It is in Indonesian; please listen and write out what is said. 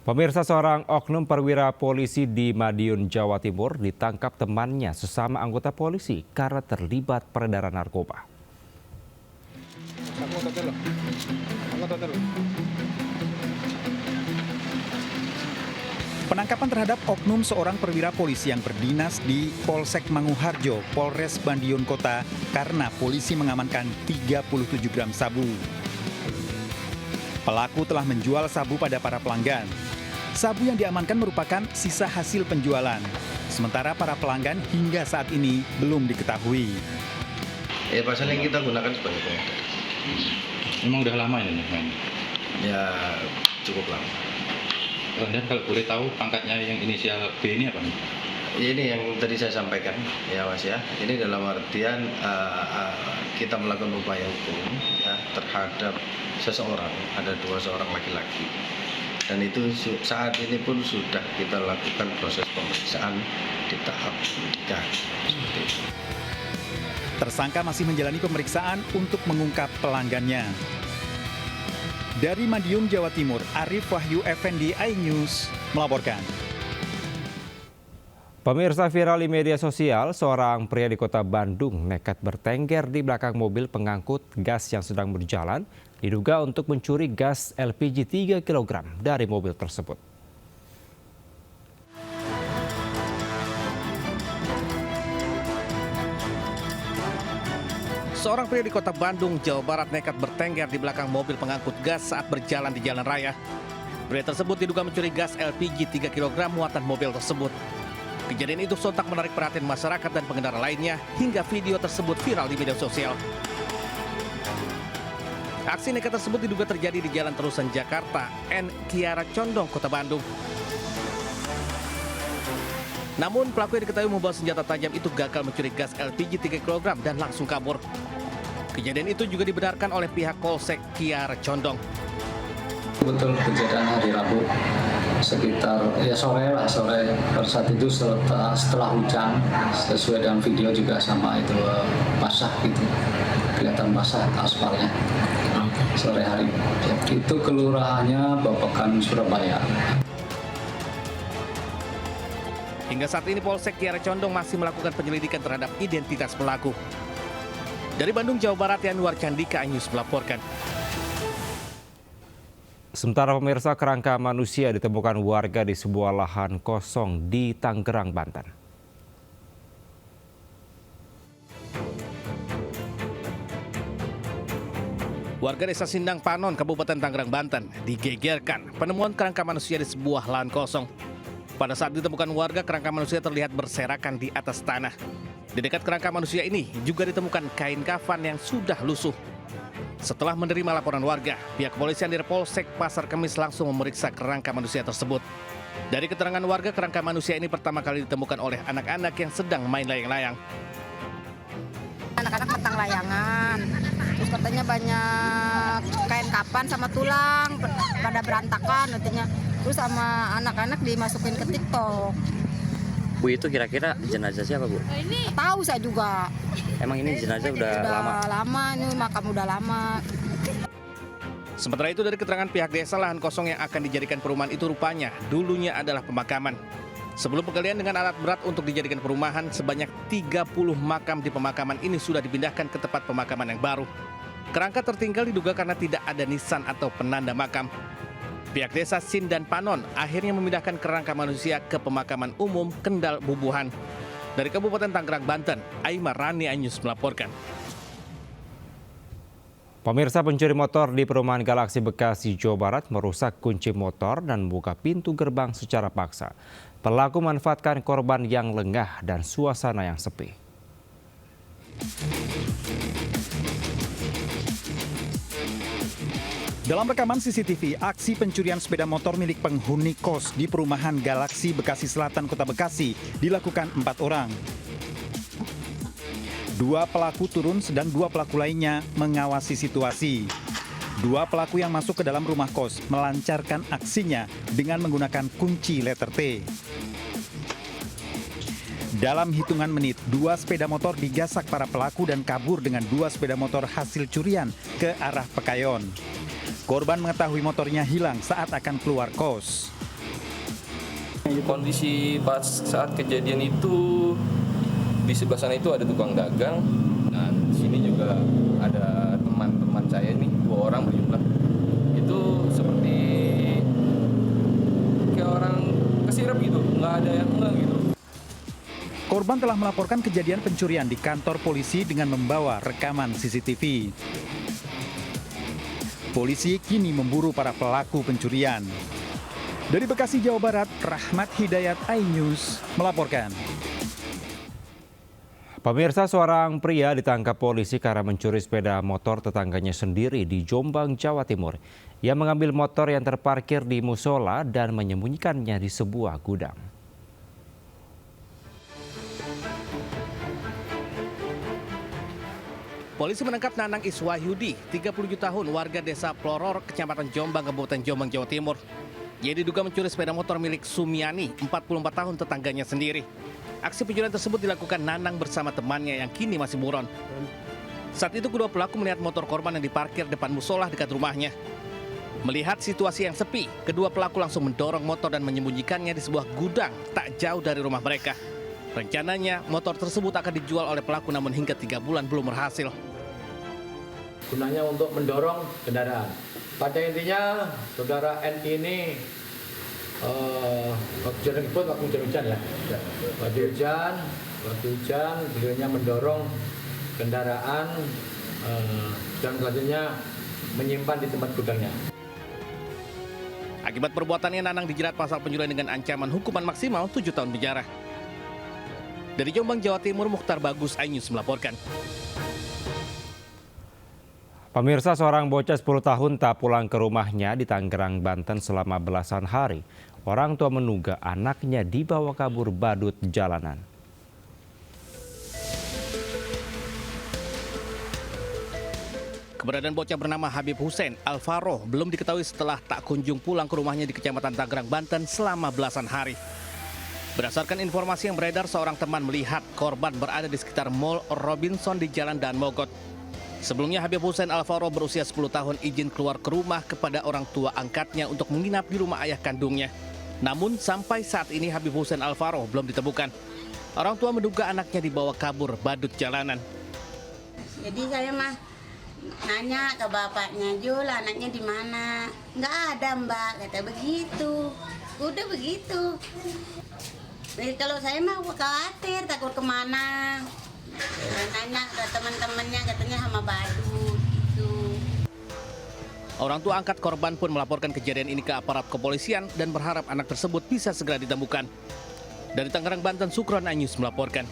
Pemirsa, seorang oknum perwira polisi di Madiun, Jawa Timur ditangkap temannya sesama anggota polisi karena terlibat peredaran narkoba. Penangkapan terhadap oknum seorang perwira polisi yang berdinas di Polsek Manguharjo, Polres Madiun Kota karena polisi mengamankan 37 gram sabu. Pelaku telah menjual sabu pada para pelanggan. Sabu yang diamankan merupakan sisa hasil penjualan. Sementara para pelanggan hingga saat ini belum diketahui. Pasal yang kita gunakan sebagai pengedar. Memang udah lama ini main? Ya cukup lama. Dan kalau boleh tahu pangkatnya yang inisial B ini apa nih? Ini yang tadi saya sampaikan ya Mas ya. Ini dalam artian kita melakukan upaya hukum ya, terhadap seseorang. Ada seorang laki-laki. Dan itu saat ini pun sudah kita lakukan proses pemeriksaan di tahap penyidikan. Tersangka masih menjalani pemeriksaan untuk mengungkap pelanggannya. Dari Madiun, Jawa Timur, Arif Wahyu Effendi, iNews melaporkan. Pemirsa, viral di media sosial, seorang pria di kota Bandung nekat bertengger di belakang mobil pengangkut gas yang sedang berjalan, diduga untuk mencuri gas LPG 3 kg dari mobil tersebut. Seorang pria di kota Bandung, Jawa Barat nekat bertengger di belakang mobil pengangkut gas saat berjalan di jalan raya. Pria tersebut diduga mencuri gas LPG 3 kg muatan mobil tersebut. Kejadian itu sontak menarik perhatian masyarakat dan pengendara lainnya hingga video tersebut viral di media sosial. Aksi nekat tersebut diduga terjadi di Jalan Terusan Jakarta, N. Kiara Condong, Kota Bandung. Namun pelaku yang diketahui membawa senjata tajam itu gagal mencuri gas LPG 3 kg dan langsung kabur. Kejadian itu juga dibenarkan oleh pihak Polsek Kiara Condong. Betul, kejadian hari Rabu sekitar sore pada saat itu setelah hujan, sesuai dengan video juga sama itu basah gitu, kelihatan basah aspalnya sore hari. Itu kelurahannya Babakan, Surabaya. Hingga saat ini Polsek Kiara Condong masih melakukan penyelidikan terhadap identitas pelaku. Dari Bandung, Jawa Barat, Yanuar Candika, iNews melaporkan. Sementara pemirsa, kerangka manusia ditemukan warga di sebuah lahan kosong di Tangerang, Banten. Warga Desa Sindang Panon, Kabupaten Tangerang, Banten, digegerkan penemuan kerangka manusia di sebuah lahan kosong. Pada saat ditemukan warga, kerangka manusia terlihat berserakan di atas tanah. Di dekat kerangka manusia ini juga ditemukan kain kafan yang sudah lusuh. Setelah menerima laporan warga, pihak kepolisian di Polsek Pasar Kemis langsung memeriksa kerangka manusia tersebut. Dari keterangan warga, kerangka manusia ini pertama kali ditemukan oleh anak-anak yang sedang main layang-layang. Anak-anak matang layangan, terus katanya banyak kain kapan sama tulang pada berantakan katanya. Terus sama anak-anak dimasukin ke TikTok. Bu, itu kira-kira jenazah siapa, Bu? Tahu saya juga. Emang ini jenazah udah lama? Lama, ini makam udah lama. Sementara itu dari keterangan pihak desa, lahan kosong yang akan dijadikan perumahan itu rupanya dulunya adalah pemakaman. Sebelum penggalian dengan alat berat untuk dijadikan perumahan, sebanyak 30 makam di pemakaman ini sudah dipindahkan ke tempat pemakaman yang baru. Kerangka tertinggal diduga karena tidak ada nisan atau penanda makam. Pihak desa Sindan Panon akhirnya memindahkan kerangka manusia ke pemakaman umum Kendal Bubuhan. Dari Kabupaten Tangerang, Banten, Aimar Rani, iNews melaporkan. Pemirsa, pencuri motor di perumahan Galaksi Bekasi, Jawa Barat merusak kunci motor dan membuka pintu gerbang secara paksa. Pelaku memanfaatkan korban yang lengah dan suasana yang sepi. Dalam rekaman CCTV, aksi pencurian sepeda motor milik penghuni kos di perumahan Galaksi Bekasi Selatan, Kota Bekasi dilakukan 4 orang. 2 pelaku turun sedang 2 pelaku lainnya mengawasi situasi. 2 pelaku yang masuk ke dalam rumah kos melancarkan aksinya dengan menggunakan kunci letter T. Dalam hitungan menit, 2 sepeda motor digasak para pelaku dan kabur dengan 2 sepeda motor hasil curian ke arah Pekayon. Korban mengetahui motornya hilang saat akan keluar kos. Kondisi pas saat kejadian itu di sebelah sana itu ada tukang dagang. Nah, di sini juga ada teman-teman saya nih, 2 orang berjumlah. Itu seperti kayak orang kesirap gitu, nggak ada yang enggak gitu. Korban telah melaporkan kejadian pencurian di kantor polisi dengan membawa rekaman CCTV. Polisi kini memburu para pelaku pencurian. Dari Bekasi, Jawa Barat, Rahmat Hidayat, iNews melaporkan. Pemirsa, seorang pria ditangkap polisi karena mencuri sepeda motor tetangganya sendiri di Jombang, Jawa Timur. Ia mengambil motor yang terparkir di musola dan menyembunyikannya di sebuah gudang. Polisi menangkap Nanang Iswahyudi, 37 tahun, warga desa Ploror, Kecamatan Jombang, Kabupaten Jombang, Jawa Timur. Ia diduga mencuri sepeda motor milik Sumiani, 44 tahun, tetangganya sendiri. Aksi pencurian tersebut dilakukan Nanang bersama temannya yang kini masih buron. Saat itu kedua pelaku melihat motor korban yang diparkir depan musola dekat rumahnya. Melihat situasi yang sepi, kedua pelaku langsung mendorong motor dan menyembunyikannya di sebuah gudang tak jauh dari rumah mereka. Rencananya, motor tersebut akan dijual oleh pelaku namun hingga 3 bulan belum berhasil. Gunanya untuk mendorong kendaraan. Pada intinya, saudara N ini waktu hujan ya. Waktu hujan, beliaunya mendorong kendaraan dan selanjutnya menyimpan di tempat gudangnya. Akibat perbuatannya, Nanang dijerat pasal pencurian dengan ancaman hukuman maksimal 7 tahun penjara. Dari Jombang, Jawa Timur, Mukhtar Bagus, iNews melaporkan. Pemirsa, seorang bocah 10 tahun tak pulang ke rumahnya di Tangerang, Banten selama belasan hari. Orang tua menduga anaknya dibawa kabur badut jalanan. Keberadaan bocah bernama Habib Hussein Alvaro belum diketahui setelah tak kunjung pulang ke rumahnya di Kecamatan Tangerang, Banten selama belasan hari. Berdasarkan informasi yang beredar, seorang teman melihat korban berada di sekitar Mall Robinson di Jalan Dan Mogot. Sebelumnya, Habib Hussein Alvaro berusia 10 tahun izin keluar ke rumah kepada orang tua angkatnya untuk menginap di rumah ayah kandungnya. Namun sampai saat ini Habib Hussein Alvaro belum ditemukan. Orang tua menduga anaknya dibawa kabur badut jalanan. Jadi saya mah nanya ke bapaknya, Jul, anaknya di mana? Nggak ada, Mbak, kata begitu. Udah begitu. Jadi kalau saya mah khawatir, takut kemana. Nanya ke teman-temannya, katanya sama badut gitu. Orang tua angkat korban pun melaporkan kejadian ini ke aparat kepolisian dan berharap anak tersebut bisa segera ditemukan. Dari Tangerang, Banten, Sukron, iNews melaporkan.